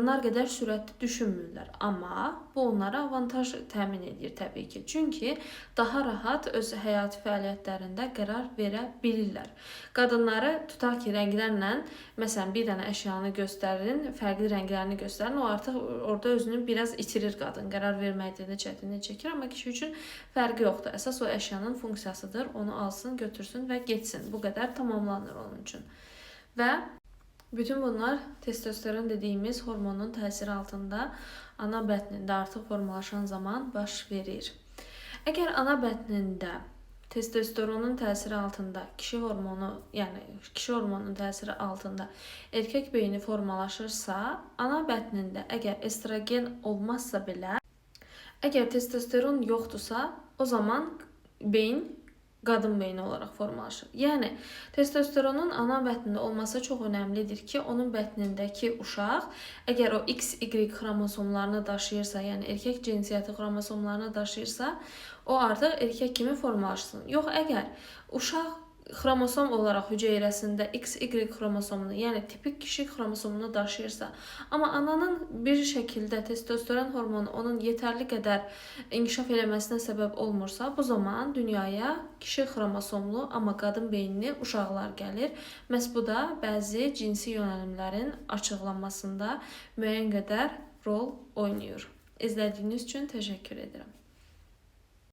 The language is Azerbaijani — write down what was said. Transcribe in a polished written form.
Onlar qədər sürətli düşünmürlər, amma bu onlara avantaj təmin edir təbii ki. Çünki daha rahat öz həyati fəaliyyətlərində qərar verə bilirlər. Qadınları tutaq ki, rənglərlə, məsələn, bir dənə əşyanı göstərin, fərqli rənglərini göstərin, o artıq orada özünü biraz itirir qadın. Qərar verməkdə çətinlik çəkir, amma kişi üçün fərqi yoxdur. Əsas o əşyanın funksiyasıdır. Onu alsın, götürsün və getsin. Bu qədər tamamlanır onun üçün. Və bütün bunlar testosteron dediyimiz hormonun təsiri altında ana bətnində artıq formalaşan zaman baş verir. Əgər ana bətnində testosteronun təsiri altında kişi hormonunun təsiri altında erkək beyni formalaşırsa, ana bətnində əgər estrogen olmazsa belə, əgər testosteron yoxdursa, o zaman beyin qadın beyni olaraq formalaşır. Yəni, testosteronun ana bətnində olması çox önəmlidir ki, onun bətnindəki uşaq, əgər o XY xromosomlarını daşıyırsa, yəni erkək cinsiyyəti xromosomlarını daşıyırsa, o artıq erkək kimi formalaşsın. Yox, əgər uşaq xromosom olaraq hüceyrəsində XY xromosomunu, yəni tipik kişi xromosomunu daşıyırsa, amma ananın bir şəkildə testosteron hormonu onun yetərli qədər inkişaf eləməsinə səbəb olmursa, bu zaman dünyaya kişi xromosomlu, amma qadın beyinli uşaqlar gəlir. Məhz bu da bəzi cinsi yönəlimlərin açıqlanmasında müəyyən qədər rol oynayır. İzlədiyiniz üçün təşəkkür edirəm.